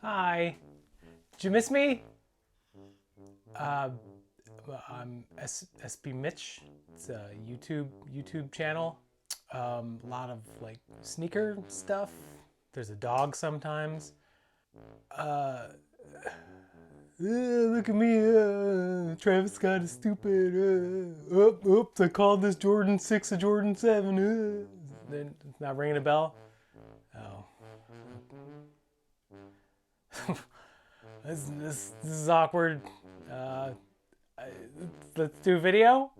Hi. Did you miss me? I'm SB Mitch. It's a YouTube channel. A lot of like sneaker stuff. There's a dog sometimes. Look at me, Travis Scott is stupid. Oops, I called this Jordan 6 a Jordan 7. Then it's not ringing a bell? Oh. This is awkward. Let's do a video.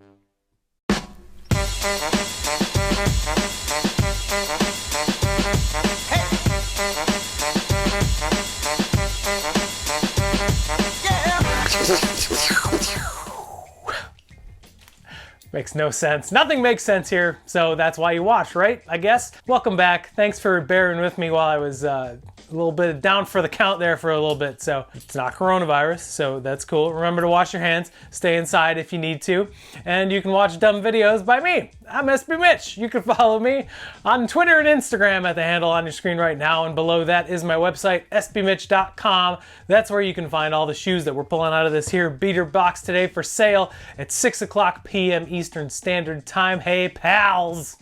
Makes no sense. Nothing makes sense here, so that's why you watch, right? I guess. Welcome back. Thanks for bearing with me while I was a little bit down for the count there for a little bit. So it's not coronavirus, so that's cool. Remember to wash your hands, stay inside if you need to, and you can watch dumb videos by me. I'm SB Mitch. You can follow me on Twitter and Instagram at the handle on your screen right now, and below that is my website, sbmitch.com. That's where you can find all the shoes that we're pulling out of this here beater box today for sale at 6 o'clock p.m. Eastern Standard Time. Hey, pals!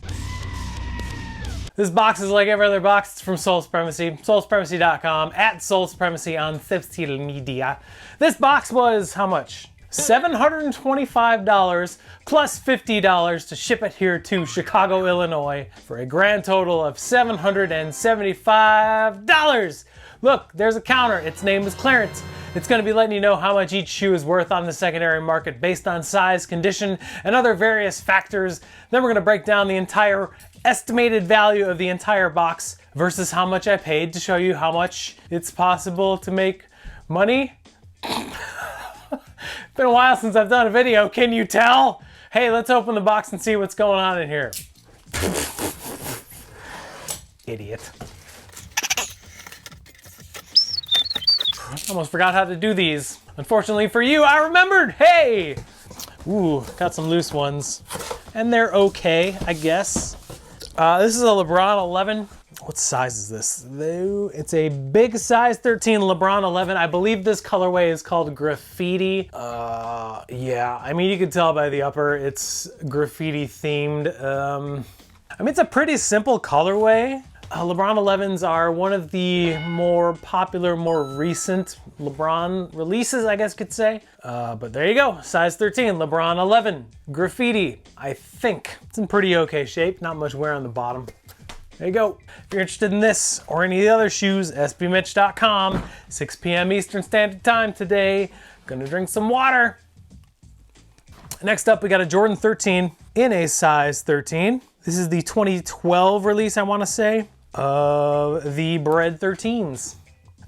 This box is like every other box. It's from Sole Supremacy, solesupremacy.com, at Sole Supremacy on social media. This box was how much? $725 plus $50 to ship it here to Chicago, Illinois for a grand total of $775. Look, there's a counter. Its name is clearance. It's going to be letting you know how much each shoe is worth on the secondary market based on size, condition, and other various factors. Then we're going to break down the entire estimated value of the entire box versus how much I paid to show you how much it's possible to make money. It's been a while since I've done a video, can you tell? Hey, let's open the box and see what's going on in here. Idiot. Almost forgot how to do these. Unfortunately for you, I remembered. Hey! Ooh, got some loose ones. And they're okay, I guess. This is a LeBron 11. What size is this? It's a big size 13 LeBron 11. I believe this colorway is called Graffiti. Yeah, I mean, you can tell by the upper, it's graffiti themed. I mean, it's a pretty simple colorway. LeBron 11s are one of the more popular, more recent LeBron releases, I guess you could say. But there you go, size 13, LeBron 11, graffiti. I think it's in pretty okay shape, not much wear on the bottom. There you go. If you're interested in this or any of the other shoes, sbmitch.com, 6 p.m. Eastern Standard Time today. Gonna drink some water. Next up, we got a Jordan 13 in a size 13. This is the 2012 release, I wanna say, of the BRED 13s.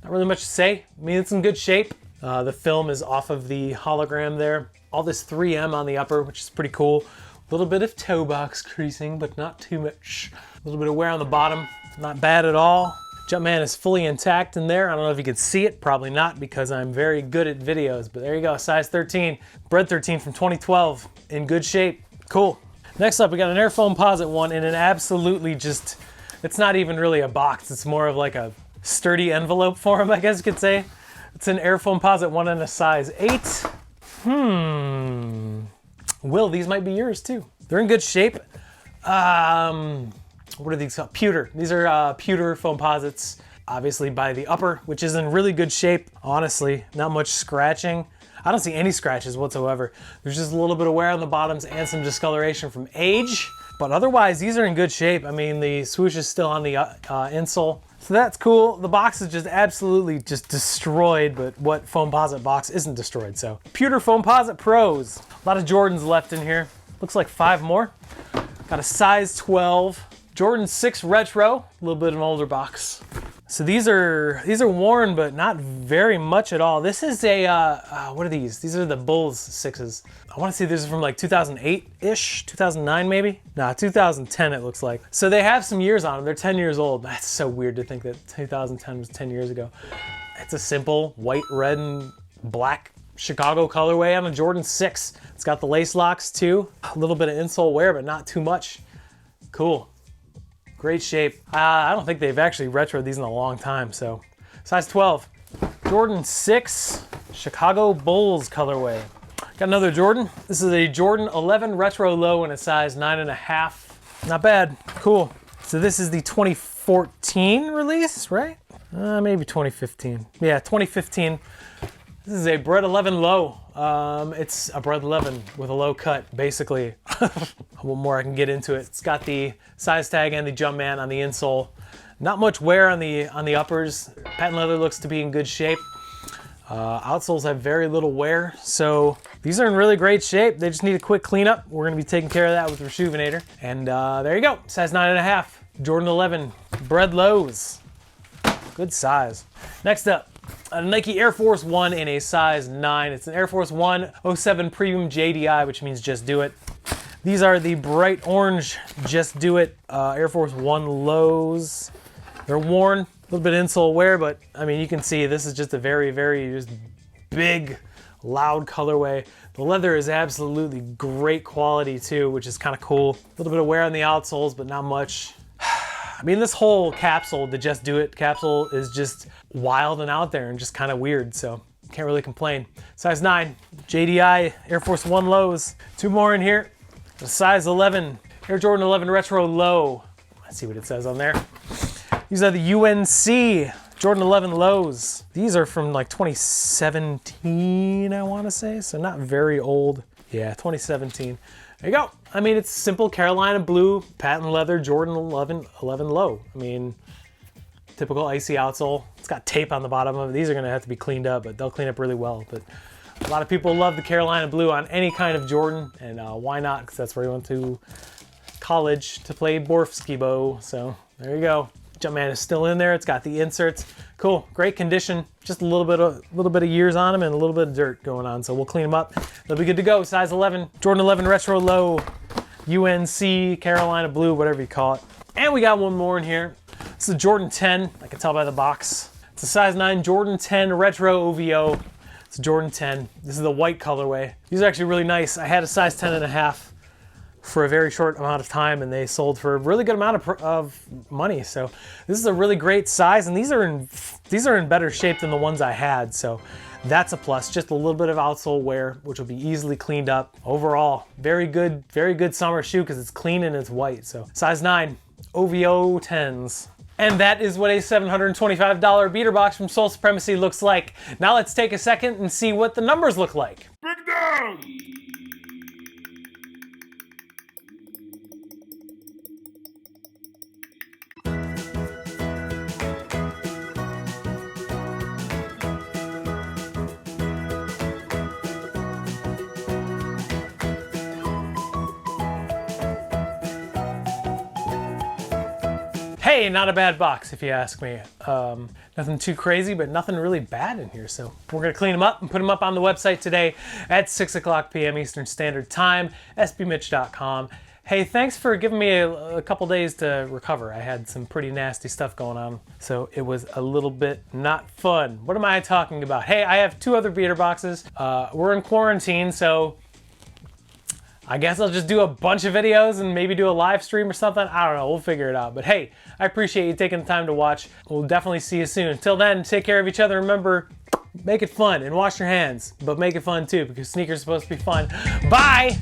Not really much to say. I mean, it's in good shape. The film is off of the hologram there. All this 3M on the upper, which is pretty cool. A little bit of toe box creasing, but not too much. A little bit of wear on the bottom, not bad at all. Jumpman is fully intact in there. I don't know if you can see it, probably not because I'm very good at videos, but there you go, size 13. BRED 13 from 2012, in good shape, cool. Next up, we got an Air Foamposite one in an absolutely just, it's not even really a box. It's more of like a sturdy envelope form, I guess you could say. It's an Air Foamposite one in a size 8. Will, these might be yours too. They're in good shape. What are these called? PEWTER. These are PEWTER Foamposites, obviously by the upper, which is in really good shape. Honestly, not much scratching. I don't see any scratches whatsoever. There's just a little bit of wear on the bottoms and some discoloration from age. But otherwise, these are in good shape. I mean, the swoosh is still on the insole. So that's cool. The box is just absolutely just destroyed, but what Foamposite box isn't destroyed? So PEWTER Foamposite Pros. A lot of Jordans left in here. Looks like 5 more. Got a size 12. Jordan 6 Retro, a little bit of an older box. So these are worn, but not very much at all. This is a, what are these? These are the Bulls 6s. I wanna say this is from like 2008-ish, 2009 maybe? Nah, 2010 it looks like. So they have some years on them, they're 10 years old. That's so weird to think that 2010 was 10 years ago. It's a simple white, red, and black Chicago colorway on a Jordan 6. It's got the lace locks too. A little bit of insole wear, but not too much. Cool. Great shape. I don't think they've actually retroed these in a long time, so. Size 12. Jordan 6 Chicago Bulls colorway. Got another Jordan. This is a Jordan 11 retro low in a size 9.5. Not bad, cool. So this is the 2014 release, right? Maybe 2015. Yeah, 2015. This is a BRED 11 low. It's a BRED 11 with a low cut, basically. One more I can get into it. It's got the size tag and the Jumpman on the insole. Not much wear on the uppers. Patent leather looks to be in good shape. Outsoles have very little wear, so these are in really great shape. They just need a quick cleanup. We're gonna be taking care of that with Reshoevn8r. And there you go, size 9.5, Jordan 11, BRED lows. Good size. Next up, a Nike Air Force 1 in a size 9. It's an Air Force 1 07 Premium JDI, which means Just Do It. These are the bright orange Just Do It Air Force 1 lows. They're worn, a little bit insole wear, but I mean, you can see this is just a very, very just big, loud colorway. The leather is absolutely great quality too, which is kind of cool. A little bit of wear on the outsoles, but not much. I mean, this whole capsule, the Just Do It capsule, is just wild and out there and just kind of weird, so can't really complain. Size 9, JDI Air Force 1 lows. Two more in here. The size 11, Air Jordan 11 Retro Low. Let's see what it says on there. These are the UNC Jordan 11 lows. These are from like 2017, I want to say, so not very old. Yeah, 2017. There you go. I mean, it's simple Carolina blue, patent leather, Jordan 11 low. I mean, typical icy outsole. It's got tape on the bottom of it. These are gonna have to be cleaned up, but they'll clean up really well. But a lot of people love the Carolina blue on any kind of Jordan, and why not? Because that's where he went to college to play Borfskibo. So there you go. Jumpman is still in there. It's got the inserts. Cool, great condition. Just a little bit of years on them and a little bit of dirt going on. So we'll clean them up. They'll be good to go. Size 11, Jordan 11 Retro Low, UNC, Carolina Blue, whatever you call it. And we got one more in here. This is a Jordan 10. I can tell by the box. It's a size 9 Jordan 10 Retro OVO. It's a Jordan 10. This is the white colorway. These are actually really nice. I had a size 10.5 for a very short amount of time, and they sold for a really good amount of money. So this is a really great size, and these are in better shape than the ones I had. So that's a plus. Just a little bit of outsole wear, which will be easily cleaned up. Overall, very good summer shoe because it's clean and it's white. So size 9, OVO 10s. And that is what a $725 beater box from Sole Supremacy looks like. Now let's take a second and see what the numbers look like. Break down! Hey, not a bad box if you ask me. Nothing too crazy, but nothing really bad in here. So we're gonna clean them up and put them up on the website today at 6:00 p.m. Eastern Standard Time, sbmitch.com. Hey, thanks for giving me a couple days to recover. I had some pretty nasty stuff going on, so it was a little bit not fun. What am I talking about? Hey, I have 2 other beater boxes. We're in quarantine, so I guess I'll just do a bunch of videos and maybe do a live stream or something. I don't know, we'll figure it out. But hey, I appreciate you taking the time to watch. We'll definitely see you soon. Until then, take care of each other. Remember, make it fun and wash your hands, but make it fun too, because sneakers are supposed to be fun. Bye!